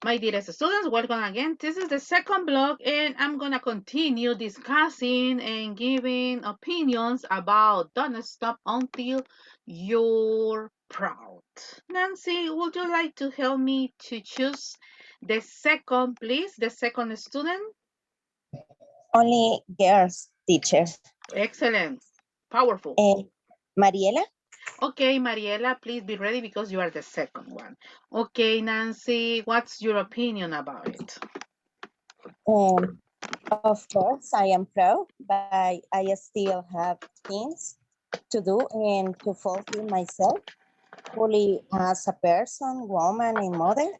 My dearest students, welcome again. This is the second block, and I'm going to continue discussing and giving opinions about Don't Stop Until You're Proud. Nancy, would you like to help me to choose the second, please? The second student? Only girls, teacher. Excellent. Powerful. Mariela? Okay, Mariela, please be ready because you are the second one. Okay, Nancy, what's your opinion about it? Of course, I am proud, but I still have things to do and to fulfill myself fully as a person, woman, and mother.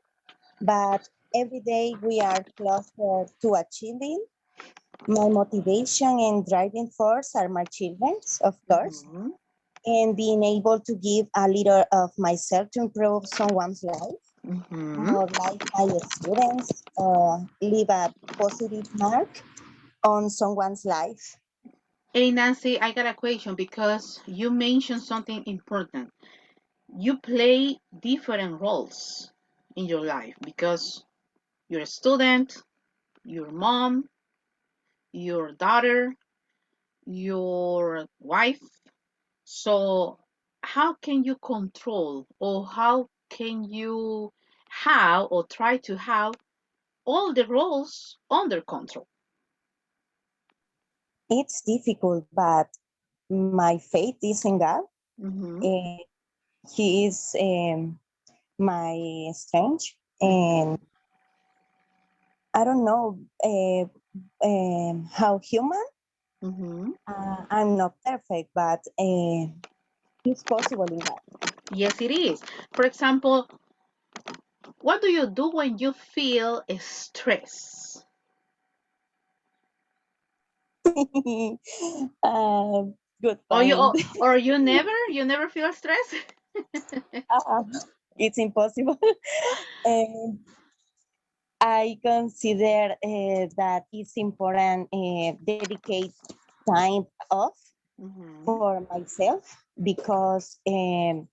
But every day we are closer to achieving. My motivation and driving force are my children, of course, and being able to give a little of myself to improve someone's life. More like my students, leave a positive mark on someone's life. Hey, Nancy, I got a question because you mentioned something important. You play different roles in your life because you're a student, your mom, your daughter, your wife. So how can you control or how can you have or try to have all the roles under control? It's difficult, but my faith is in God. He is my strength, and I don't know how human. I'm not perfect, but it's possible in God. Yes, it is. For example, what do you do when you feel stress? Good Or point. you never feel stress? It's impossible. I consider that it's important dedicate time off for myself because the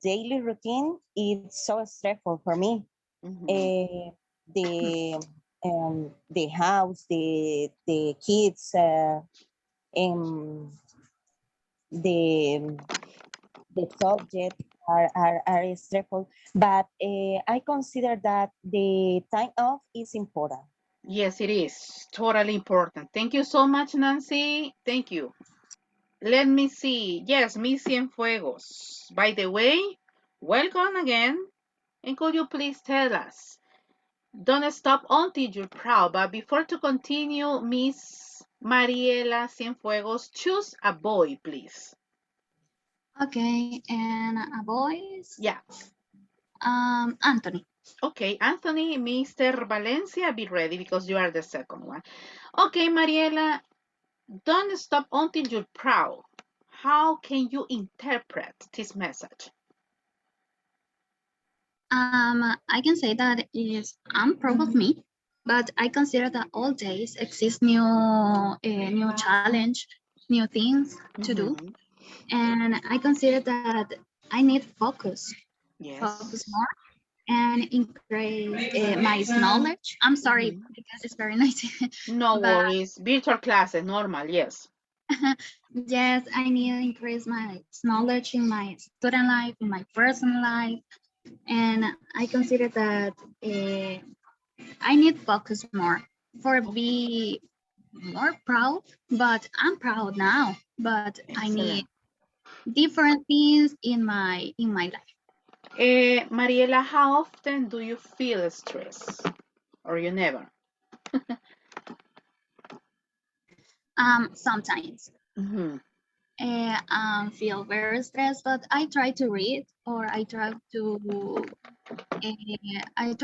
daily routine is so stressful for me. The house, the kids, and the subject are stressful, but I consider that the time off is important. Yes, it is totally important. Thank you so much, Nancy. Thank you. Let me see. Yes, Miss Cienfuegos. By the way, welcome again. And could you please tell us? Don't stop until you're proud. But before to continue, Miss Mariela Cienfuegos, choose a boy, please. Okay, and a voice? Yeah. Anthony. Okay, Anthony, Mr. Valencia, be ready because you are the second one. Okay, Mariela, don't stop until you're proud. How can you interpret this message? I can say that is I'm proud of me, but I consider that all days exist new challenge, new things to do, and I consider that I need focus, focus more, and increase my knowledge. I'm sorry because it's very noisy. No worries. Virtual classes, normal, yes. Yes, I need to increase my knowledge in my student life, in my personal life, and I consider that I need focus more for be more proud. But I'm proud now. But I need different things in my life. Mariela, how often do you feel stress, or you never? Sometimes. Feel very stressed, but I try to read, or I try to I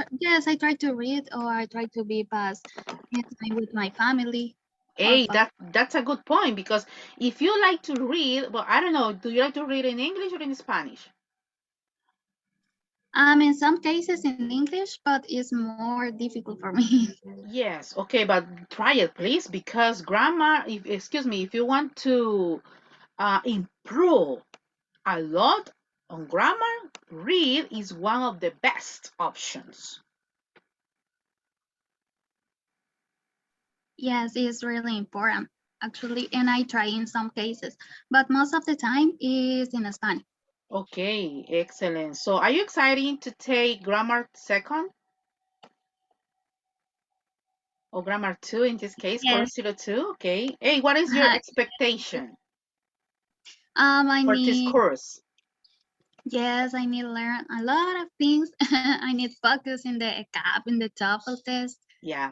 try to read, or I try to be past time with my family. Hey, that's a good point, because if you like to read, well, I don't know, do you like to read in English or in Spanish? In some cases in English, but it's more difficult for me. Yes, okay, but try it, please, because grammar, if you want to improve a lot on grammar, read is one of the best options. Yes, it's really important actually, and I try in some cases, but most of the time is in Spanish. Okay, excellent. So are you excited to take grammar second or grammar 2 in this case, Yes. course 02? Okay. Hey, what is your expectation I for this need, course? yes, I need to learn a lot of things. I need focus in the CAP, in the TOEFL test. Yeah.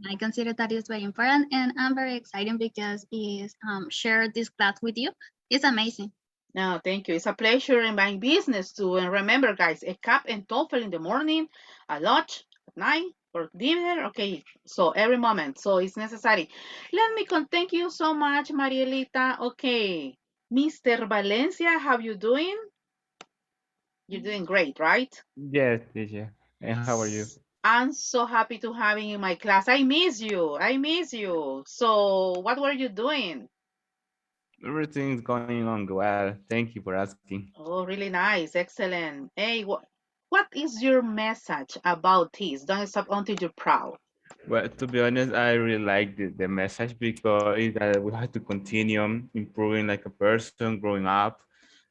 I consider that is very important, and I'm very excited because is share this class with you. It's amazing. No, thank you. It's a pleasure in my business too. And remember, guys, a cup and TOEFL in the morning, a lunch at night, or dinner. Okay, so every moment. So it's necessary. Let me thank you so much, Marielita. Okay, Mr. Valencia, how you doing? You're doing great, right? Yes, teacher. And how are you? I'm so happy to have you in my class. I miss you. I miss you. So, what were you doing? Everything's going on well. Thank you for asking. Oh, really nice. Excellent. Hey, what is your message about this? Don't stop until you're proud. Well, to be honest, I really like the message because it's that we have to continue improving like a person, growing up.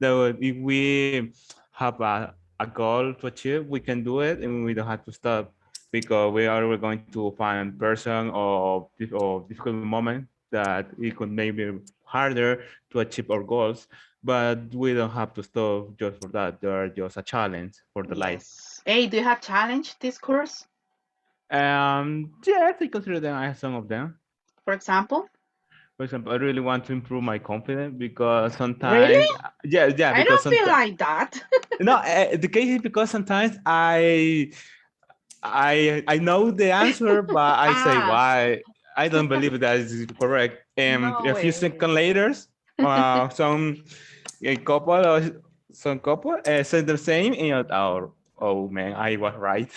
That if we have a goal to achieve, we can do it and we don't have to stop because we are going to find person or difficult moment that it could maybe harder to achieve our goals, but we don't have to stop just for that. They are just a challenge for the life. Yes. Hey, do you have challenge this course, Yes, I consider them. I have some of them. for example? For example, I really want to improve my confidence because Really? sometimes, yeah, I because don't feel sometimes, like that. no, the case is because sometimes I know the answer, but I say Ah, why I don't believe that is correct. And no a few way. seconds later, some a couple or some couple said the same, and you're, oh man, I was right.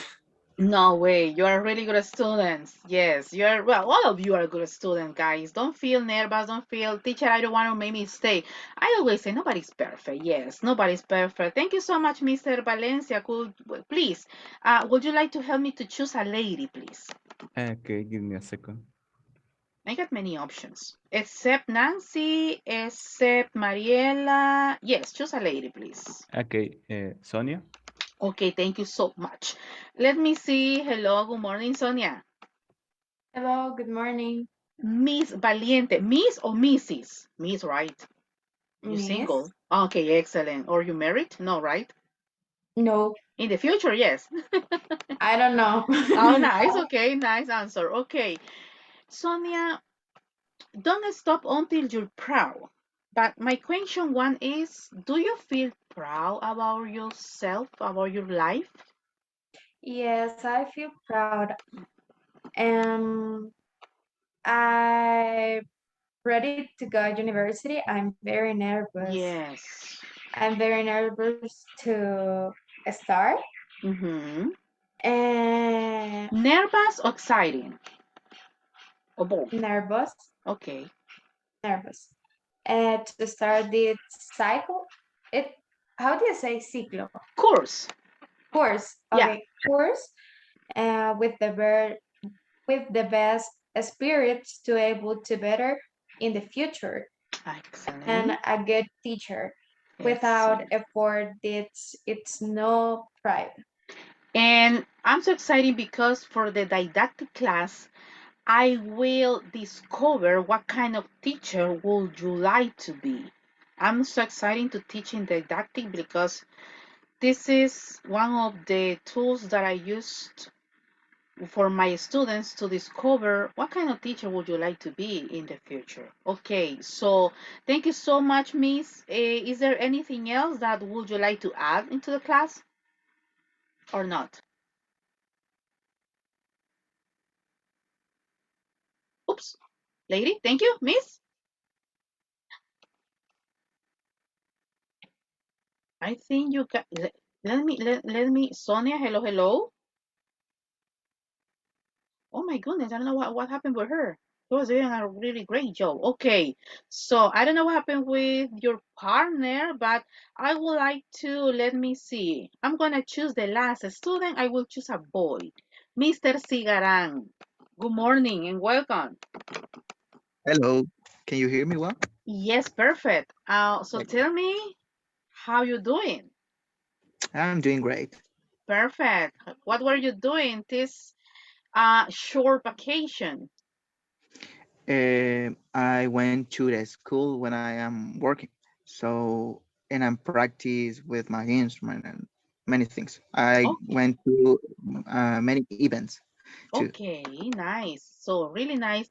No way. You are really good students. Yes, you're, well, all of you are good students, guys. Don't feel nervous. Don't feel, teacher, I don't want to make me stay. I always say nobody's perfect. Yes, nobody's perfect. Thank you so much, Mr. Valencia. Please, would you like to help me to choose a lady, please? Okay, give me a second. I got many options. Except Nancy, except Mariela. Yes, choose a lady, please. Okay, Sonia. Okay, thank you so much. Let me see. Hello, good morning, Sonia. Hello, good morning, Miss Valiente. Miss or Mrs.? Miss, right? You Miss. single? Okay, excellent. Or you married? No, right? No, In the future, yes. I don't know. Oh, nice. Okay, nice answer. Okay. Sonia, don't stop until you're proud. But my question one is, do you feel proud about yourself, about your life? Yes, I feel proud. Um, I ready to go to university. I'm very nervous. Yes. I'm very nervous to start Mm-hmm. and Nervous or exciting? Or both? nervous, Okay. nervous. To start this cycle, it how do you say ciclo? Course. Course. Yeah. Okay, course. With with the best spirits to able to better in the future and Excellent. a good teacher. Without Excellent. effort, it's no pride. And I'm so excited because for the didactic class, I will discover what kind of teacher would you like to be. I'm so excited to teach in didactic because this is one of the tools that I used for my students to discover what kind of teacher would you like to be in the future. Okay, so thank you so much, Miss. Is there anything else that would you like to add into the class or not? Oops, lady, thank you, Miss. I think you can. Let me, Sonia. Hello, hello. Oh my goodness, I don't know what happened with her. He was doing a really great job. Okay, so I don't know what happened with your partner, but I would like to, let me see. I'm gonna choose the last student. I will choose a boy, Mr. Sigaran. Good morning and welcome. Hello, can you hear me well? Yes, perfect. So Like, tell me how you doing. I'm doing great. Perfect. What were you doing this short vacation? I went to the school when I am working, so and I'm practice with my instrument and many things. I Okay, went to many events too. okay, nice. So really nice.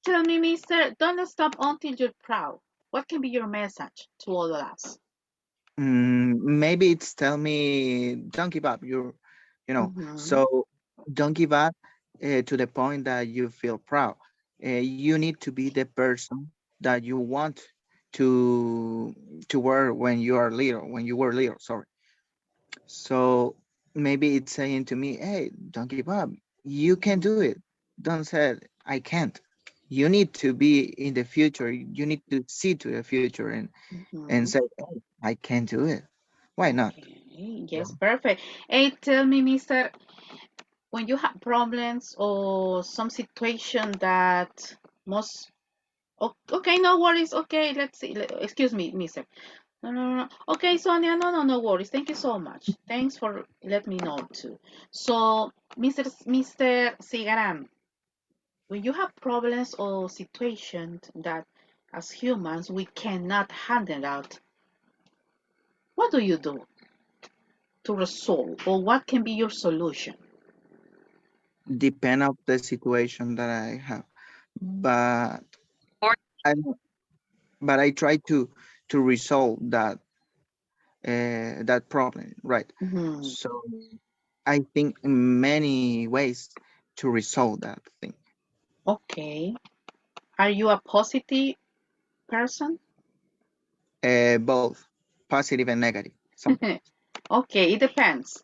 Tell me, mister, don't stop until you're proud. What can be your message to all of us? Maybe it's tell me don't give up. Mm-hmm. So don't give up to the point that you feel proud. You need to be the person that you want to to were when you are little, when you were little. Sorry. So maybe it's saying to me, "Hey, don't give up. You can do it. Don't say I can't. You need to be in the future. You need to see to the future and Mm-hmm. say, hey, I can do it. Why not? Okay, Yeah. yes, perfect. Hey, tell me, mister, when you have problems or some situation that must, okay, no worries. Okay, let's see. Excuse me, mister. No, no, no. Okay, Sonia, no, no, no worries. Thank you so much. Thanks for letting me know too. So, Mr. Sigaran, when you have problems or situations that as humans we cannot handle out, what do you do to resolve or what can be your solution? Depend of the situation that I have, but I but I try to resolve that problem, right? Hmm. So I think many ways to resolve that thing. Okay. Are you a positive person? Both positive and negative sometimes. Okay, it depends.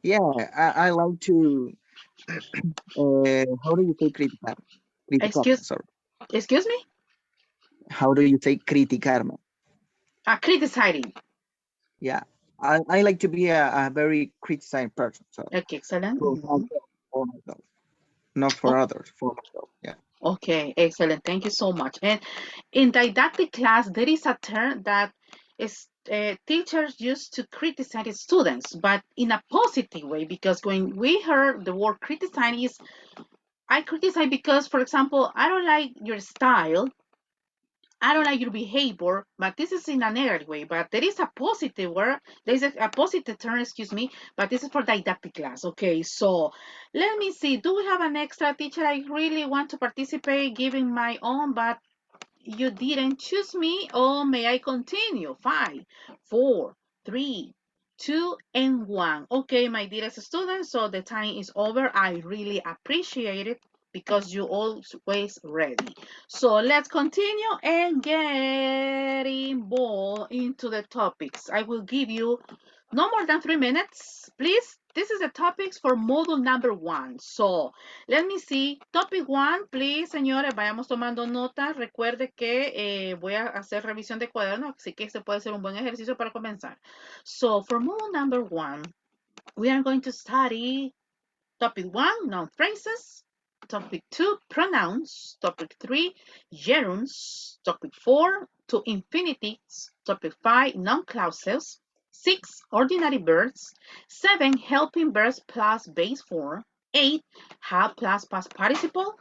Yeah, I like to. How do you say criticar? Criticarme, Excuse sorry. excuse me? How do you say criticarme? Criticizing. Yeah, I like to be a very criticizing person. So Okay, excellent. for Mhm. myself, for myself, not for others, for myself. Yeah. Okay, excellent. Thank you so much. And in didactic class, there is a term that is teachers used to criticize students, but in a positive way, because when we heard the word criticize is, I criticize because, for example, I don't like your style, I don't like your behavior, but this is in a negative way. But there is a positive word, there is a positive term, excuse me, but this is for didactic class. Okay, so let me see. Do we have an extra teacher? I really want to participate, giving my own, but you didn't choose me. Oh, may I continue? 5, 4, 3, 2, and 1. Okay, my dearest students, so the time is over. I really appreciate it because you always ready. So let's continue and get involved into the topics. I will give you no more than 3 minutes. Please, this is the topics for module number 1. So let me see. Topic 1, please, señores, vayamos tomando notas. Recuerde que voy a hacer revisión de cuadernos, así que este puede ser un buen ejercicio para comenzar. So, for module number 1, we are going to study topic 1, noun phrases. Topic 2, pronouns. Topic 3, gerunds. Topic 4, to infinitives. Topic 5, noun clauses. 6, ordinary verbs. 7, helping verbs plus base form. 8, have plus past participle.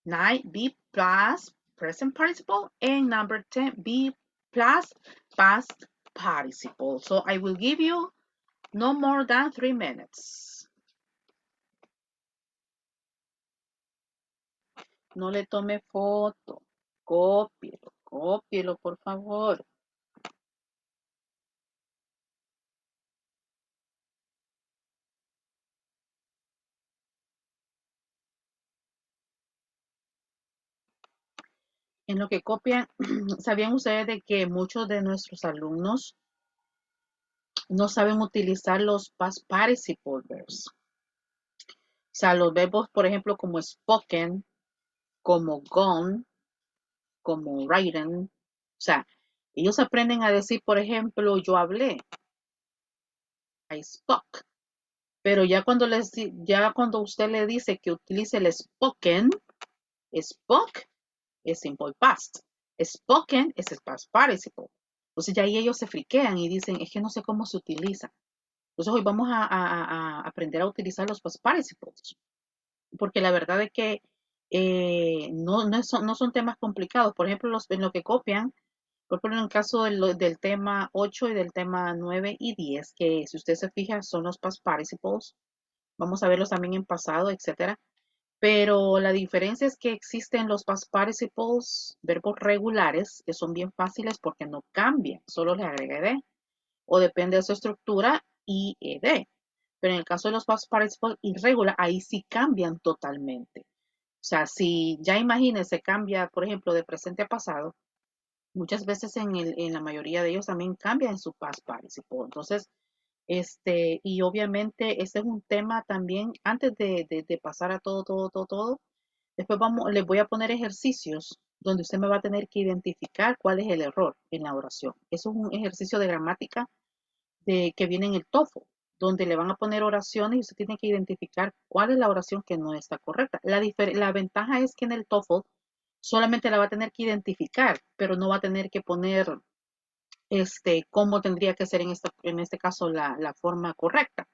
9, be plus present participle. And number 10, be plus past participle. So I will give you no more than 3 minutes. No le tome foto. Cópielo, cópielo, por favor. En lo que copian, ¿sabían ustedes de que muchos de nuestros alumnos no saben utilizar los past participle verbs? O sea, los verbos, por ejemplo, como spoken, como gone, como written. O sea, ellos aprenden a decir, por ejemplo, yo hablé, I spoke. Pero ya cuando usted le dice que utilice el spoken, spoke es simple past. Spoken es el past participle. Entonces ya ahí ellos se friquean y dicen, es que no sé cómo se utiliza. Entonces hoy vamos a aprender a utilizar los past participles. Porque la verdad es que no son temas complicados. Por ejemplo, en lo que copian, por ejemplo, en el caso del tema 8 y del tema 9 y 10, que si usted se fija son los past participles. Vamos a verlos también en pasado, etcétera. Pero la diferencia es que existen los past participles, verbos regulares, que son bien fáciles porque no cambian, solo le agrega ed, o depende de su estructura, ed. Pero en el caso de los past participles irregular, ahí sí cambian totalmente. O sea, si ya imagínense, cambia, por ejemplo, de presente a pasado, muchas veces en la mayoría de ellos también cambia en su past participle. Entonces, y obviamente ese es un tema también, antes de pasar a todo, después les voy a poner ejercicios donde usted me va a tener que identificar cuál es el error en la oración. Eso es un ejercicio de gramática que viene en el TOEFL, donde le van a poner oraciones y usted tiene que identificar cuál es la oración que no está correcta. La ventaja es que en el TOEFL solamente la va a tener que identificar, pero no va a tener que poner cómo tendría que ser en este caso la forma correcta.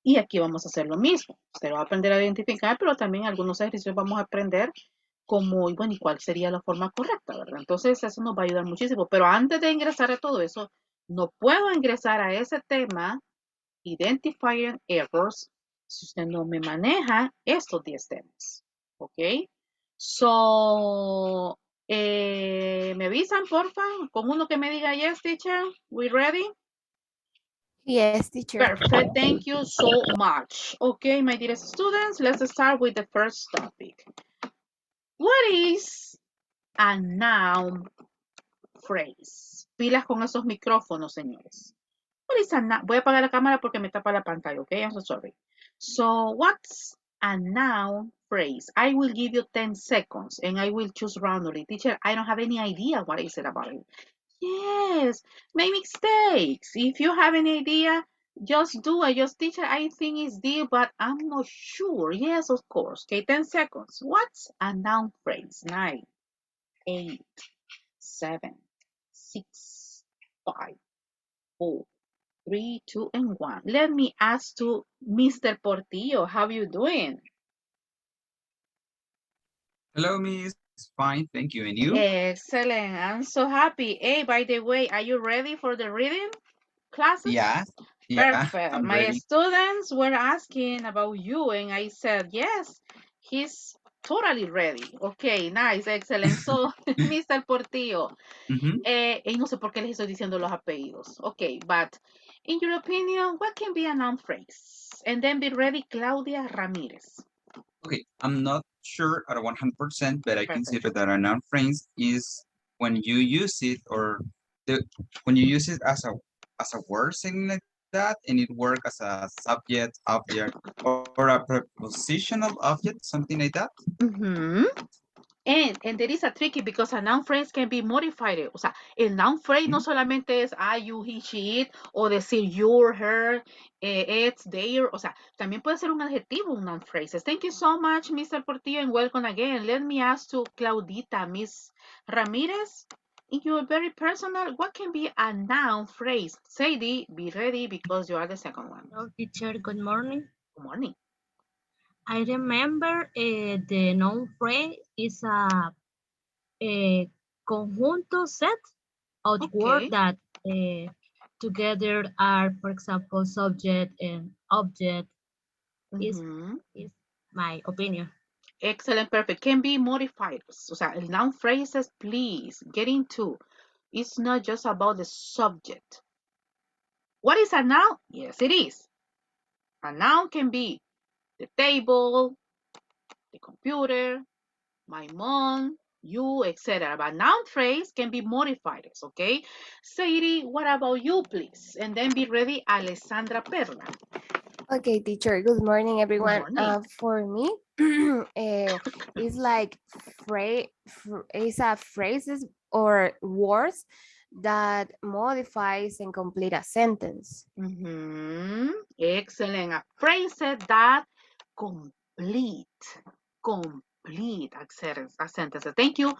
Y aquí vamos a hacer lo mismo. Usted va a aprender a identificar, pero también algunos ejercicios vamos a aprender cómo, y cuál sería la forma correcta, ¿verdad? Entonces eso nos va a ayudar muchísimo. Pero antes de ingresar a todo eso, no puedo ingresar a ese tema, Identifying Errors, si usted no me maneja estos 10 temas. ¿Ok? So, ¿me avisan, porfa? Con uno que me diga, yes, teacher, we ready? Yes, teacher. Perfect, thank you so much. Okay, my dear students, let's start with the first topic. What is a noun phrase? Pilas con esos micrófonos, señores. What is a noun? Voy a apagar la cámara porque me tapa la pantalla, okay? I'm so sorry. So, what's a noun phrase? I will give you 10 seconds and I will choose randomly. Teacher, I don't have any idea what is it about it. Yes, make mistakes. If you have an idea, just do it. Just teacher, I think it's D, but I'm not sure. Yes, of course. Okay, 10 seconds. What's a noun phrase? 9, 8, 7, 6, 5, 4, 3, 2, and 1. Let me ask to Mr. Portillo, how you doing? Hello, Miss. Fine, thank you. And you? Excellent. I'm so happy. Hey, by the way, are you ready for the reading classes? Yeah, Perfect. I'm My ready. students were asking about you, and I said, yes, he's totally ready. Okay, nice, excellent. So, Mr. Portillo, y no sé por qué les estoy diciendo los apellidos. Okay, but in your opinion, what can be a noun phrase? And then be ready, Claudia Ramirez. Okay, I'm not sure at 100%, but I Perfect. consider that a noun phrase is when you use it when you use it as a word, something like that, and it works as a subject, object, or a prepositional object, something like that. And there is a tricky because a noun phrase can be modified. O sea, el noun phrase no solamente es I, you, he, she, it, o decir your, her, it's, their. O sea, también puede ser un adjetivo, un noun phrase. Thank you so much, Mr. Portillo, and welcome again. Let me ask to Claudita, Miss Ramirez, in your very personal, what can be a noun phrase? Sadie, be ready because you are the second one. Hello, teacher. Good morning. Good morning. I remember the noun phrase is a conjunto set of words that together are, for example, subject and object. Is my opinion. Excellent, perfect. Can be modified. O sea, el noun phrases, please, get into. It's not just about the subject. What is a noun? Yes, it is. A noun can be the table, the computer, my mom, you, etc. But noun phrase can be modified, okay? Sadie, what about you, please? And then be ready, Alessandra Perla. Okay, teacher. Good morning, everyone. Good morning. For me, it's like it's a phrases or words that modifies and complete a sentence. Excellent. A phrase that complete a sentence. Thank you.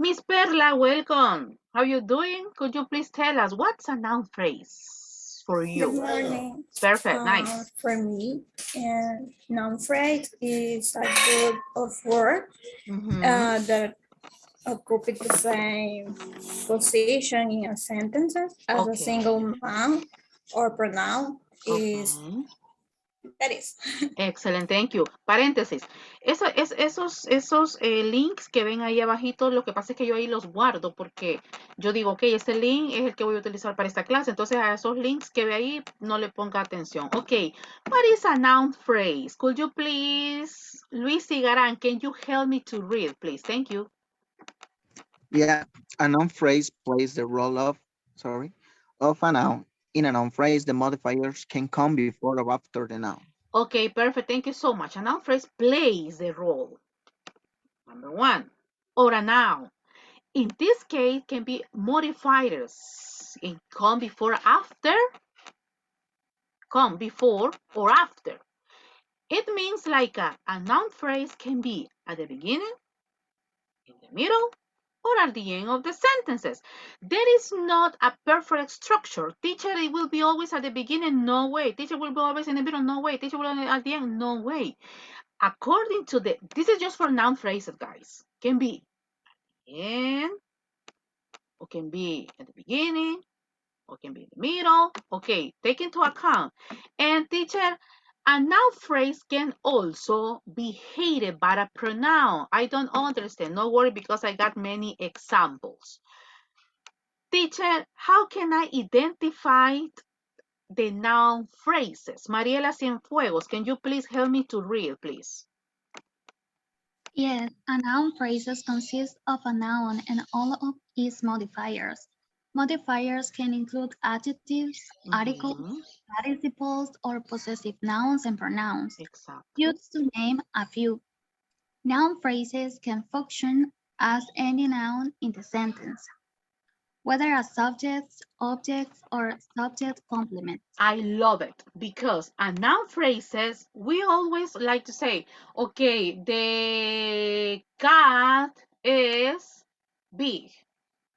Miss Perla, welcome. How you doing? Could you please tell us what's a noun phrase for you? Good morning. Perfect, nice. For me, noun phrase is a group of words that occupy the same position in a sentence as a single noun or pronoun is that is. Excelente, thank you. Paréntesis. Esos links que ven ahí abajito, lo que pasa es que yo ahí los guardo porque yo digo, ok, este link es el que voy a utilizar para esta clase. Entonces a esos links que ve ahí no le ponga atención. Ok, what is a noun phrase? Could you please, Luis Cigarán, can you help me to read, please? Thank you. Yeah, a noun phrase plays the role of a noun. In a noun phrase, the modifiers can come before or after the noun. Okay, perfect. Thank you so much. A noun phrase plays the role. Number one, or a noun. In this case, can be modifiers. It come before, after, come before or after. It means like a noun phrase can be at the beginning, in the middle, or at the end of the sentences. There is not a perfect structure. Teacher, it will be always at the beginning, no way. Teacher will be always in the middle, no way. Teacher will be at the end, no way. According to this is just for noun phrases, guys. Can be in, or can be at the beginning, or can be in the middle. Okay, take into account. And teacher, a noun phrase can also be hated by a pronoun. I don't understand. No worry, because I got many examples. Teacher, how can I identify the noun phrases? Mariela Cienfuegos, can you please help me to read, please? Yes, a noun phrases consist of a noun and all of its modifiers. Modifiers can include adjectives, articles, participles, or possessive nouns and pronouns. Used to name a few. Noun phrases can function as any noun in the sentence, whether as subjects, objects, or subject complements. I love it because a noun phrases, we always like to say, okay, the cat is big.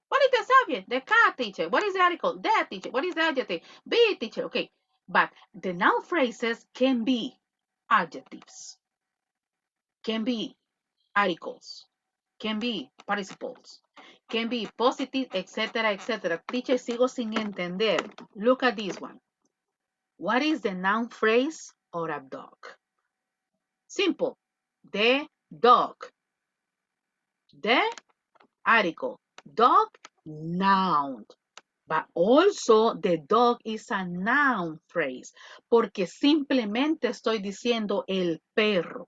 What is the subject? The cat, teacher. What is the article? The teacher. What is the adjective? Big, teacher. Okay, but the noun phrases can be adjectives, can be articles, can be participles, can be positive, etc., etc. Teacher, sigo sin entender. Look at this one. What is the noun phrase or a dog? Simple. The dog. The article. Dog, noun. But also the dog is a noun phrase porque simplemente estoy diciendo el perro.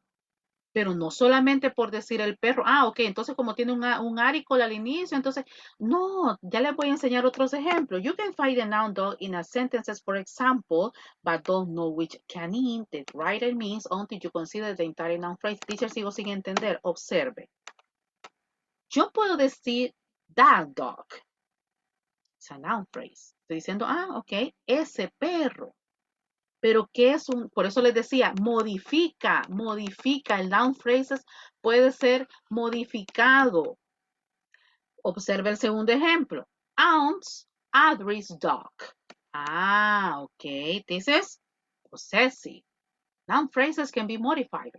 Pero no solamente por decir el perro, ok, entonces como tiene un article al inicio, entonces, no, ya les voy a enseñar otros ejemplos. You can find the noun dog in a sentences, for example, but don't know which canine the writer means until you consider the entire noun phrase. Teacher, sigo sin entender. Observe. Yo puedo decir that dog. It's a noun phrase. Estoy diciendo, ok, ese perro. Pero ¿qué es por eso les decía, modifica, el noun phrases puede ser modificado. Observe el segundo ejemplo. Aunt's Audrey's dog. Ok, this is possessive. Noun phrases can be modified.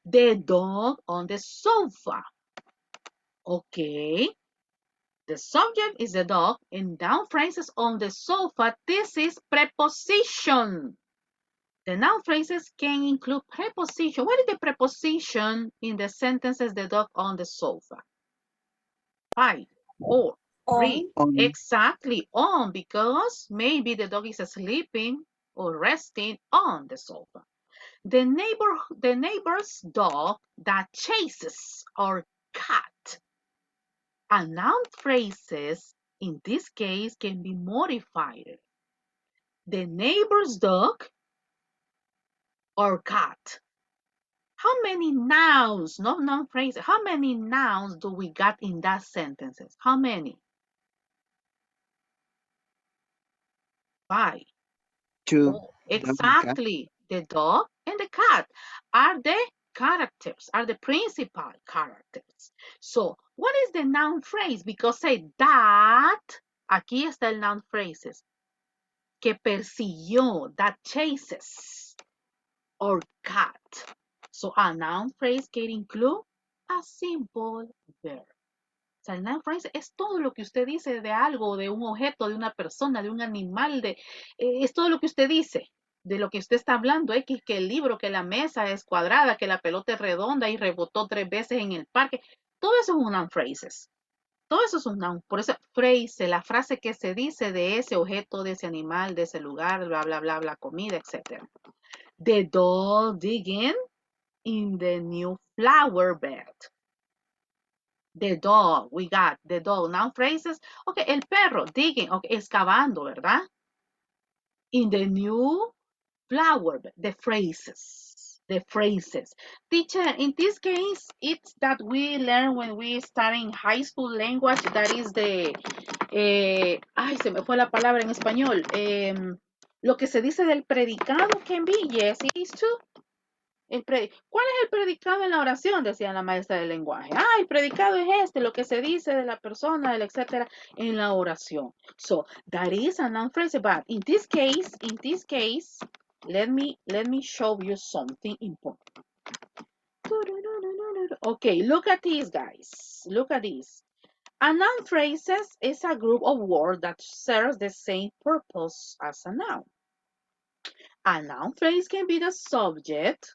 The dog on the sofa. Okay, the subject is the dog and noun phrases on the sofa. This is preposition. The noun phrases can include preposition. What is the preposition in the sentences the dog on the sofa? 5, 4, 3. Exactly, on, because maybe the dog is sleeping or resting on the sofa. The neighbor's dog that chases our cat. A noun phrases in this case can be modified. The neighbor's dog or cat. How many nouns, not noun phrases, how many nouns do we got in that sentences? How many? 5. Two. Oh, Dog and cat. exactly. The dog and the cat are the characters, are the principal characters. So, what is the noun phrase? Because say that, aquí está el noun phrases, que persiguió, that chases, or cat. So, a noun phrase can include a simple verb. O sea, el noun phrase es todo lo que usted dice de algo, de un objeto, de una persona, de un animal, es todo lo que usted dice, de lo que usted está hablando, X, que el libro, que la mesa es cuadrada, que la pelota es redonda y rebotó 3 veces en el parque. Todo eso es un noun phrases. Todo eso es un noun. Por eso, phrase, la frase que se dice de ese objeto, de ese animal, de ese lugar, bla, bla, bla, bla, comida, etc. The dog digging in the new flower bed. The dog, we got the dog. Noun phrases. Ok, el perro, digging, ok, excavando, ¿verdad? In the new flower, the phrases. The phrases. Teacher, in this case, it's that we learn when we start in high school language, that is the, ay, se me fue la palabra en español. Lo que se dice del predicado can be, yes, it is too. ¿Cuál es el predicado en la oración? Decía la maestra del lenguaje. El predicado es este, lo que se dice de la persona, del etcétera, en la oración. So, that is a noun phrase, but in this case, let me show you something important. Okay, look at this, guys. Look at this. A noun phrases is a group of words that serves the same purpose as a noun. A noun phrase can be the subject,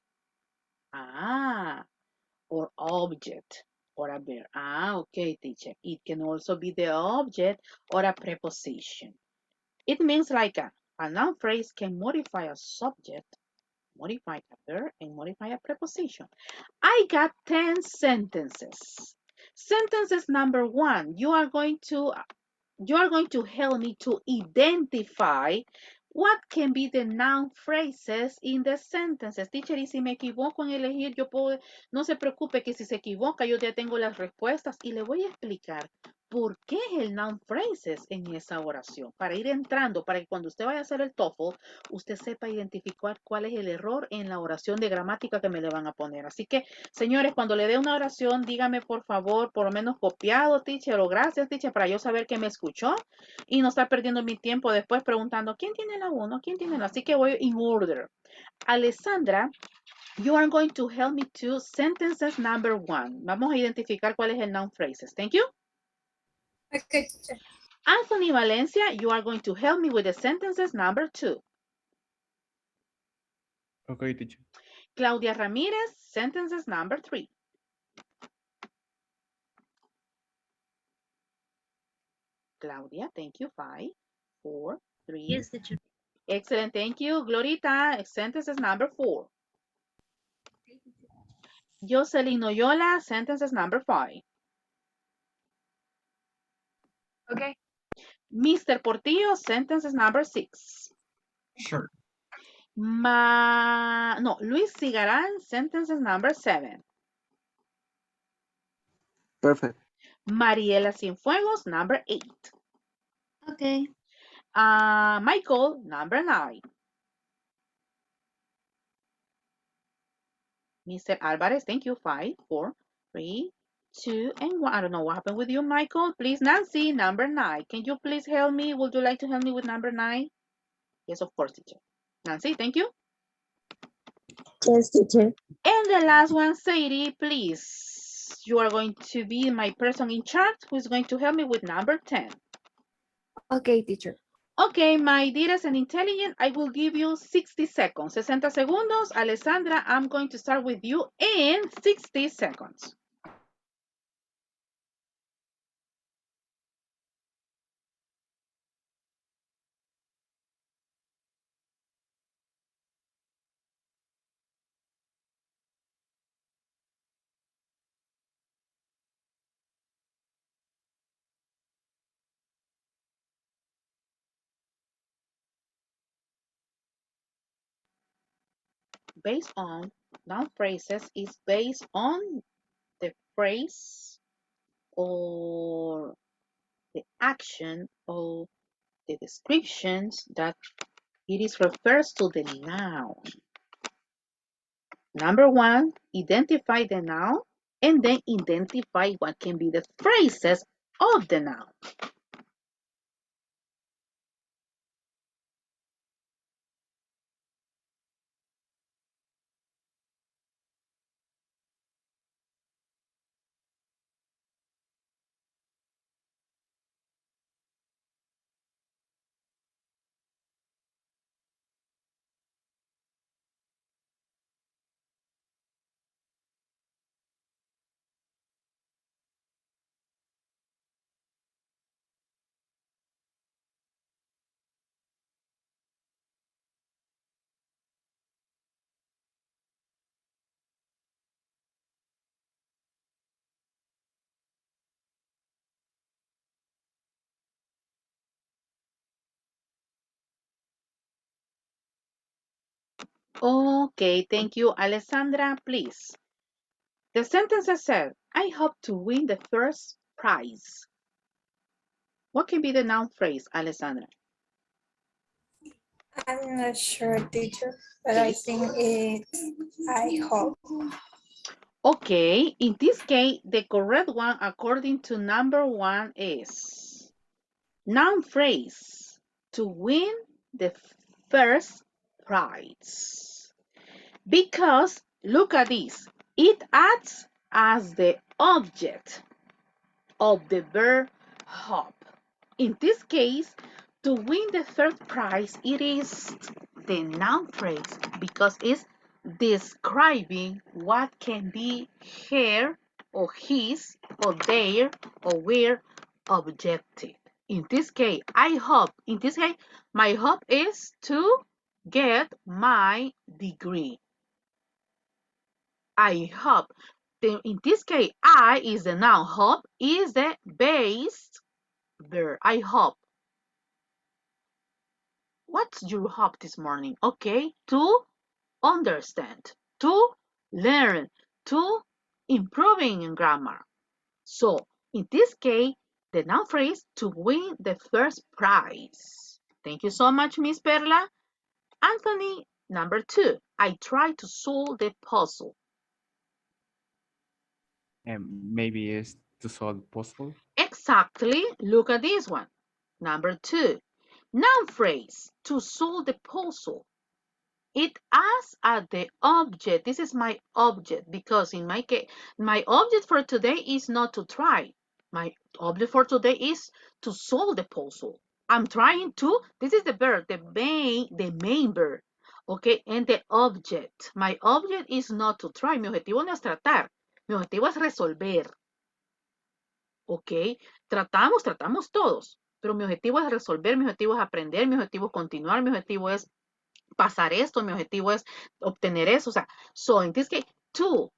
or object, or a verb. Okay, teacher. It can also be the object or a preposition. It means like a noun phrase can modify a subject, modify a verb, and modify a preposition. I got 10 sentences. Sentences number 1, you are going to help me to identify what can be the noun phrases in the sentences. Teacher, y si me equivoco en elegir, yo puedo, no se preocupe que si se equivoca, yo ya tengo las respuestas y le voy a explicar por qué es el noun phrases en esa oración. Para ir entrando, para que cuando usted vaya a hacer el TOEFL, usted sepa identificar cuál es el error en la oración de gramática que me le van a poner. Así que, señores, cuando le dé una oración, dígame por favor, por lo menos copiado, teacher, o gracias, teacher, para yo saber que me escuchó y no estar perdiendo mi tiempo después preguntando quién tiene la 1, quién tiene la. Así que voy in order. Alessandra, you are going to help me to sentences number 1. Vamos a identificar cuál es el noun phrases. Thank you. Okay, teacher. Anthony Valencia, you are going to help me with the sentences number 2. Okay, teacher. Claudia Ramirez, sentences number 3. Claudia, thank you. 5, 4, 3. Yes, teacher. Excellent, thank you. Glorita, sentences number 4. Jocelyn Noyola, sentences number 5. Okay. Mr. Portillo, sentences number 6. Sure. Luis Cigarán, sentences number 7. Perfect. Mariela Cienfuegos, number 8. Okay. Michael, number 9. Mr. Alvarez, thank you. 5, 4, 3, 2, and 1. I don't know what happened with you, Michael. Please, Nancy, number 9. Can you please help me? Would you like to help me with number 9? Yes, of course, teacher. Nancy, thank you. Yes, teacher. And the last one, Sadie, please. You are going to be my person in charge who is going to help me with number 10. Okay, teacher. Okay, my dearest and intelligent, I will give you 60 seconds. 60 segundos. Alessandra, I'm going to start with you in 60 seconds. based on noun phrases is based on the phrase or the action or the descriptions that it is refers to the noun. Number one, identify the noun and then identify what can be the phrases of the noun. Okay, thank you, Alessandra. Please. The sentence said, I hope to win the first prize. What can be the noun phrase, Alessandra? I'm not sure, teacher, but I think it's I hope. Okay, in this case, the correct one according to number one is noun phrase to win the first prize. Because look at this, it acts as the object of the verb hope. In this case, to win the third prize, it is the noun phrase because it's describing what can be her or his or their or where objective. In this case, I hope, in this case, my hope is to get my degree. I hope. In this case, I is the noun, hope is the base verb. I hope. What's your hope this morning? Okay, to understand, to learn, to improving in grammar. So, in this case, the noun phrase to win the first prize. Thank you so much, Miss Perla. Anthony, number two, I try to solve the puzzle. And maybe it's to solve puzzle. Exactly. Look at this one. Number two, noun phrase to solve the puzzle. It asks at the object. This is my object because in my case, my object for today is not to try. My object for today is to solve the puzzle. I'm trying to. This is the verb, the main verb. Okay, and the object. My object is not to try. Mi objetivo no es tratar. Mi objetivo es resolver. ¿Ok? Tratamos todos, pero mi objetivo es resolver, mi objetivo es aprender, mi objetivo es continuar, mi objetivo es pasar esto, mi objetivo es obtener eso. O sea, so in this case, to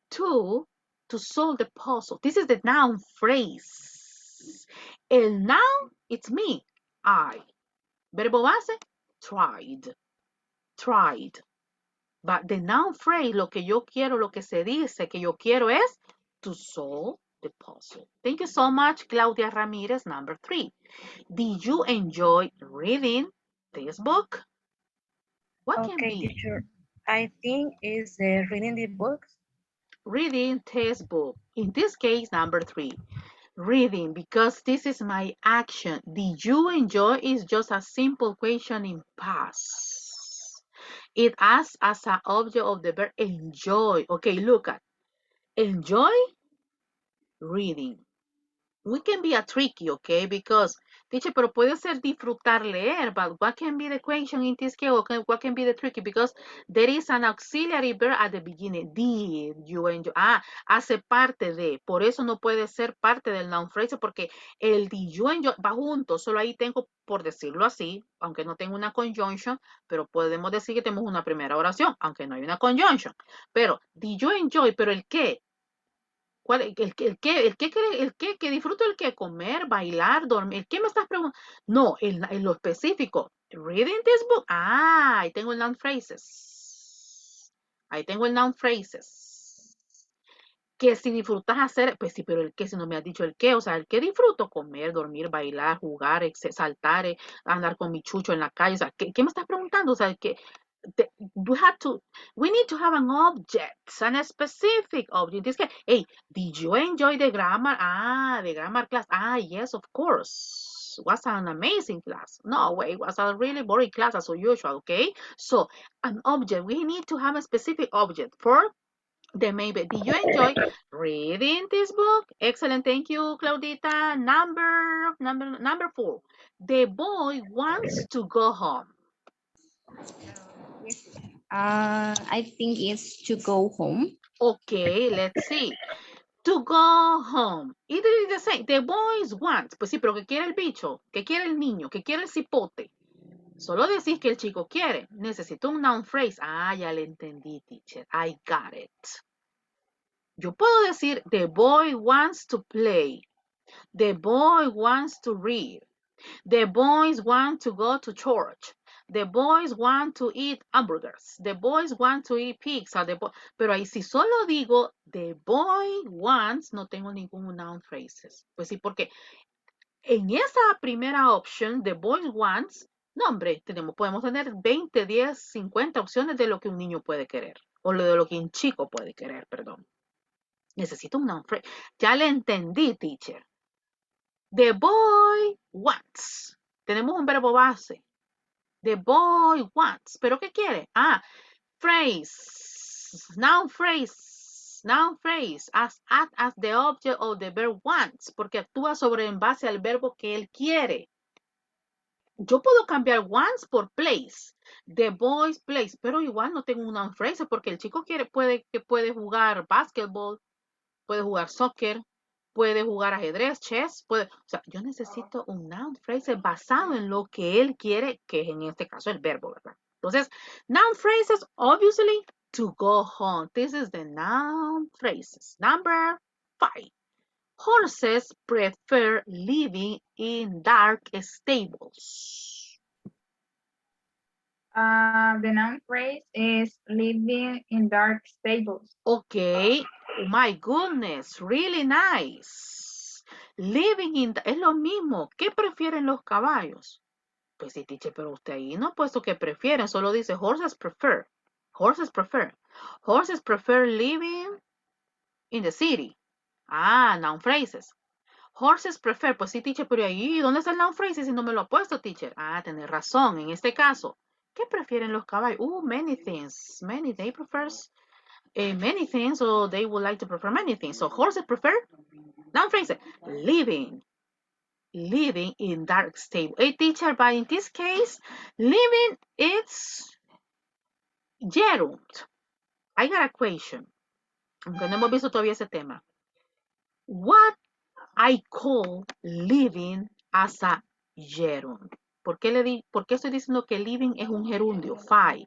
solve the puzzle. This is the noun phrase. El noun, it's me, I. Verbo base, tried. But the noun phrase, lo que yo quiero, lo que se dice que yo quiero es to solve the puzzle. Thank you so much, Claudia Ramirez, number three. Did you enjoy reading this book? What can be? Teacher, I think is reading the books. Reading textbook. In this case, number three. Reading, because this is my action. Did you enjoy is just a simple question in past. It asks as an object of the verb enjoy. Okay, look at. Enjoy reading. We can be a tricky, okay? Because, teacher, pero puede ser disfrutar leer, but what can be the question in this case? What can be the tricky? Because there is an auxiliary verb at the beginning. Did you enjoy? Hace parte de. Por eso no puede ser parte del noun phrase, porque el did you enjoy va junto. Solo ahí tengo, por decirlo así, aunque no tengo una conjunction, pero podemos decir que tenemos una primera oración, aunque no hay una conjunction. Pero, did you enjoy? Pero el qué. ¿Cuál, que disfruto el que comer, bailar, dormir? ¿Qué me estás preguntando? No, en lo específico. Reading this book. Ahí tengo el noun phrases. Ahí tengo el noun phrases. Que si disfrutas hacer, pues sí, pero el qué, si no me has dicho el qué, o sea, el qué disfruto, comer, dormir, bailar, jugar, saltar, andar con mi chucho en la calle, o sea, ¿qué me estás preguntando? O sea, que we need to have an object, a specific object. This hey, did you enjoy the grammar? The grammar class. Yes, of course. It was an amazing class. No way, it was a really boring class as usual, okay? So, an object, we need to have a specific object for the maybe. Did you enjoy reading this book? Excellent, thank you, Claudita. Number 4. The boy wants to go home. I think it's to go home. Okay, let's see. To go home. It is the same. The boys want. Pues sí, pero ¿qué quiere el bicho? ¿Qué quiere el niño? ¿Qué quiere el cipote? Solo decís que el chico quiere. Necesito un noun phrase. Ya le entendí, teacher. I got it. Yo puedo decir, the boy wants to play. The boy wants to read. The boys want to go to church. The boys want to eat hamburgers. The boys want to eat pizza. Pero ahí si solo digo the boy wants, no tengo ningún noun phrases. Pues sí, porque en esa primera opción, the boy wants, no hombre, podemos tener 20, 10, 50 opciones de lo que un niño puede querer. O de lo que un chico puede querer, perdón. Necesito un noun phrase. Ya le entendí, teacher. The boy wants. Tenemos un verbo base. The boy wants. ¿Pero qué quiere? Phrase. Noun phrase. Noun phrase. Act as the object of the verb wants. Porque actúa sobre en base al verbo que él quiere. Yo puedo cambiar wants por place. The boys plays. Pero igual no tengo un noun phrase porque el chico puede jugar basketball, puede jugar soccer, puede jugar ajedrez, chess, o sea, yo necesito un noun phrase basado en lo que él quiere, que es en este caso el verbo, ¿verdad? Entonces, noun phrases, obviously, to go home. This is the noun phrases. Number 5. Horses prefer living in dark stables. The noun phrase is living in dark stables. Okay, my goodness, really nice. Living in, es lo mismo. ¿Qué prefieren los caballos? Pues sí, teacher, pero usted ahí no ha puesto que prefieren, solo dice horses prefer. Horses prefer. Horses prefer living in the city. Noun phrases. Horses prefer, pues sí, teacher, pero ahí, ¿dónde está el noun phrases si no me lo ha puesto, teacher? Tenés razón, en este caso. ¿Qué prefieren los caballos? Many things. Many, they prefers many things, or they would like to prefer many things. So horses prefer, noun phrase, living in dark stable. Hey, teacher, but in this case, living is gerund. I got a question. Aunque no hemos visto todavía ese tema. What I call living as a gerund. ¿Por qué estoy diciendo que living es un gerundio? 5,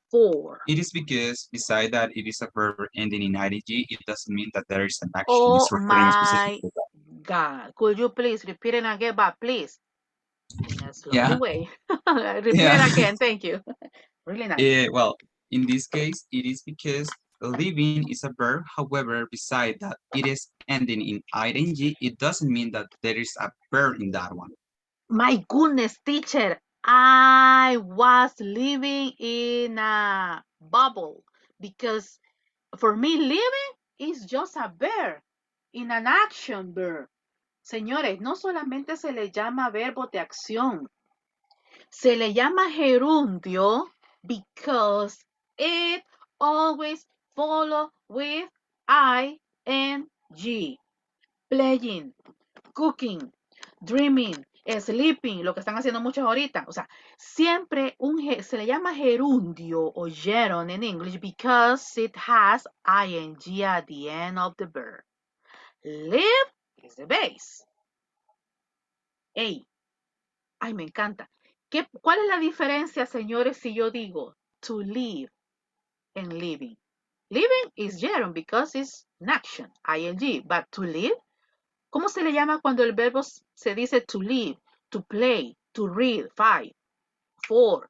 4. It is because beside that it is a verb ending in ing, it doesn't mean that there is an action. Oh it's referring my God. Could you please repeat it again, but please? In a slowly way. Repeat it again, thank you. Really nice. Well, in this case, it is because living is a verb. However, beside that it is ending in ing, it doesn't mean that there is a verb in that one. My goodness, teacher, I was living in a bubble because for me, living is just a verb in an action verb. Señores, no solamente se le llama verbo de acción, se le llama gerundio because it always follow with ing. Playing, cooking, dreaming, sleeping, lo que están haciendo muchos ahorita. O sea, siempre se le llama gerundio o gerund in English because it has ing at the end of the verb. Live is the base. Ay, me encanta. ¿Cuál es la diferencia, señores, si yo digo to live and living? Living is gerund because it's an action, ing, but to live, ¿cómo se le llama cuando el verbo se dice to live, to play, to read, 5, 4,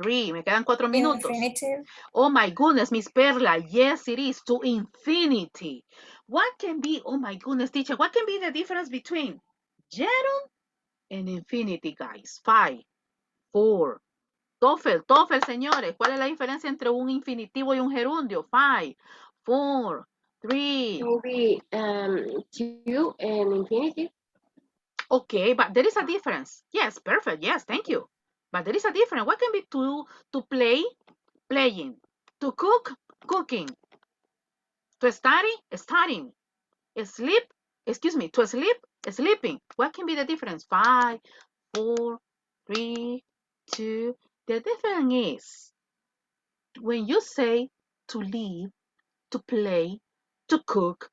3. Me quedan 4 minutos. Infinitive. Oh my goodness, Miss Perla. Yes, it is to infinity. What can be, oh my goodness, teacher, what can be the difference between gerund and infinity, guys? 5, 4. TOEFL, señores. ¿Cuál es la diferencia entre un infinitivo y un gerundio? 5, 4, 3. Maybe to and infinity. Okay, but there is a difference. Yes, perfect. Yes, thank you. But there is a difference. What can be to play? Playing. To cook? Cooking. To study? Studying. Sleep? Excuse me. To sleep? Sleeping. What can be the difference? 5, 4, 3, 2. The difference is when you say to live, to play, to cook,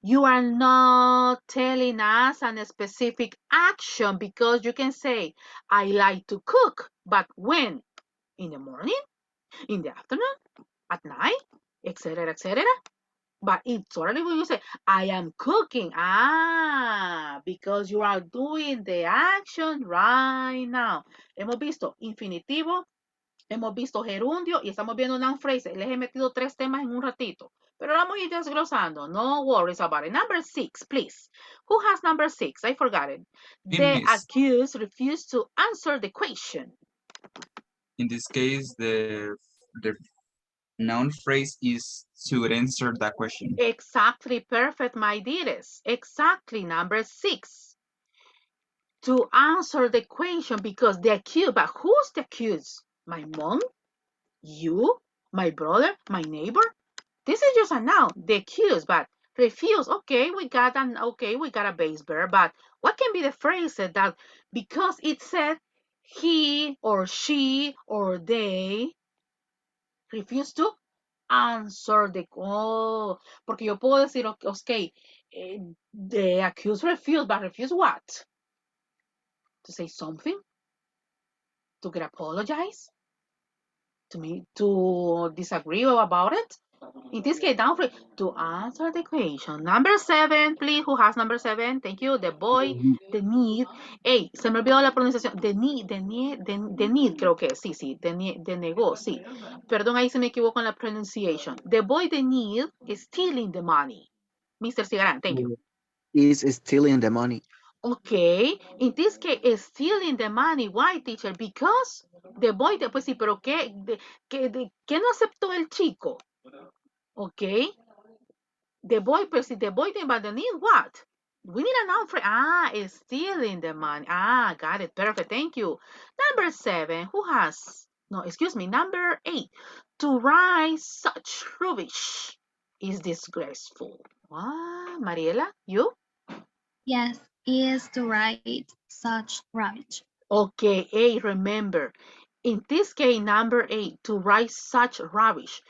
you are not telling us a specific action because you can say, I like to cook, but when? In the morning, in the afternoon, at night, etc., etc. But it's totally when you say, I am cooking. Because you are doing the action right now. Hemos visto infinitivo, hemos visto gerundio y estamos viendo noun phrases. Les he metido 3 temas en un ratito. Pero vamos a ir desglosando. No worries about it. Number 6, please. Who has number 6? I forgot it. The Miss. accused refused to answer the question. In this case, the noun phrase is to answer that question. Exactly, perfect, my dearest. Exactly, number 6. To answer the question because the accused, but who's the accused? My mom? You? My brother? My neighbor? This is just a noun, the accused, but refuse. Okay, we got a base verb, but what can be the phrase that because it said he or she or they refuse to answer the call. Porque yo puedo decir, okay, the accused refuse, but refuse what? To say something? To get apologize? To disagree about it? In this case, down free to answer the question. Number 7, please. Who has number 7? Thank you. The boy, the need. Hey, se me olvidó la pronunciación. The need, creo que sí. The negó, sí. Perdón, ahí se me equivoco en la pronunciation. The boy, the need, is stealing the money. Mr. Cigarán, thank you. Is stealing the money. Okay, in this case, is stealing the money. Why, teacher? Because the boy, pues sí, pero ¿qué no aceptó el chico? Okay, the boy, but the need what? We need a noun for, is stealing the money. Got it, perfect, thank you. Number 7, who has, no, excuse me, number 8. To write such rubbish is disgraceful. Mariela, you? Yes, is to write such rubbish. Okay, 8, remember. In this case, number 8, to write such rubbish.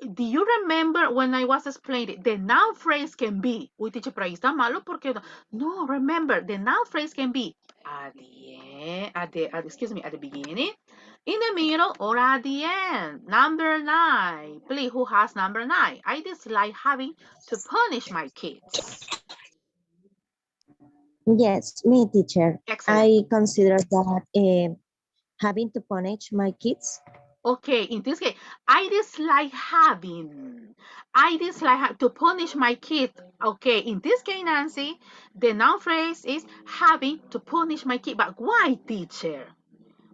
Do you remember when I was explaining the noun phrase can be, uy, teacher, pero ahí está malo porque no, remember, the noun phrase can be at the end, at the beginning, in the middle, or at the end. Number 9, please, who has number 9? I dislike having to punish my kids. Yes, me, teacher. Excellent. I consider that having to punish my kids. Okay, in this case, I dislike to punish my kids. Okay, in this case, Nancy, the noun phrase is having to punish my kid. But why, teacher?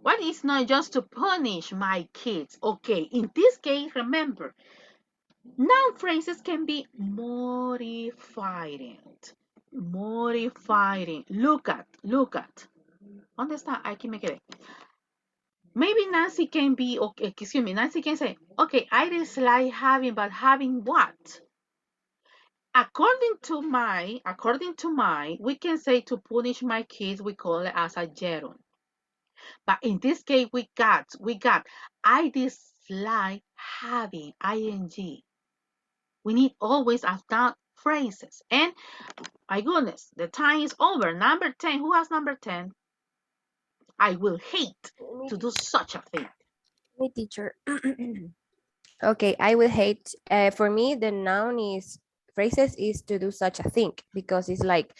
Why is not just to punish my kids? Okay, in this case, remember, noun phrases can be modifying. Look at. ¿Dónde está? Aquí me quedé. Maybe Nancy can be, okay, excuse me, Nancy can say, okay, I dislike having, but having what? According to my, we can say to punish my kids, we call it as a gerund. But in this case, we got, I dislike having, ing. We need always after phrases. And my goodness, the time is over. Number 10, who has number 10? I will hate to do such a thing. Me, teacher. Okay, I will hate. For me, the noun is phrases is to do such a thing because it's like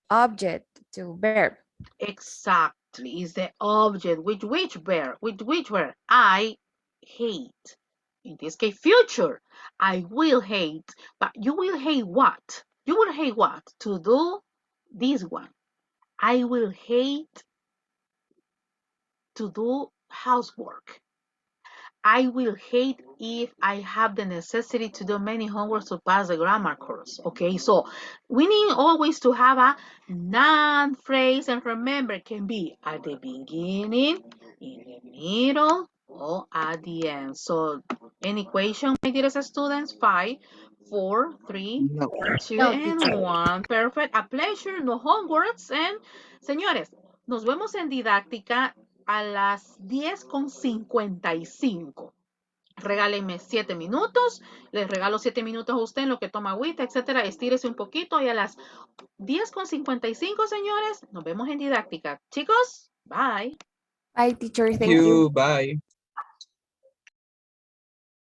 object to verb. Exactly. is the object with which verb? I hate. In this case, future. I will hate. But you will hate what? You will hate what? To do this one. I will hate to do housework. I will hate if I have the necessity to do many homeworks to pass the grammar course. Okay, so we need always to have a noun phrase, and remember, it can be at the beginning, in the middle, or at the end. So, any question, my dearest students? 5, 4, 3, No. 2, No, and teacher. 1. Perfect. A pleasure. No homeworks. And, señores, nos vemos en didáctica a las 10:55. Regálenme 7 minutos. Les regalo 7 minutos a usted en lo que toma agüita, etcétera. Estírese un poquito y a las 10:55, señores, nos vemos en didáctica. Chicos, bye. Bye, teacher. Thank Thank you. you. Bye.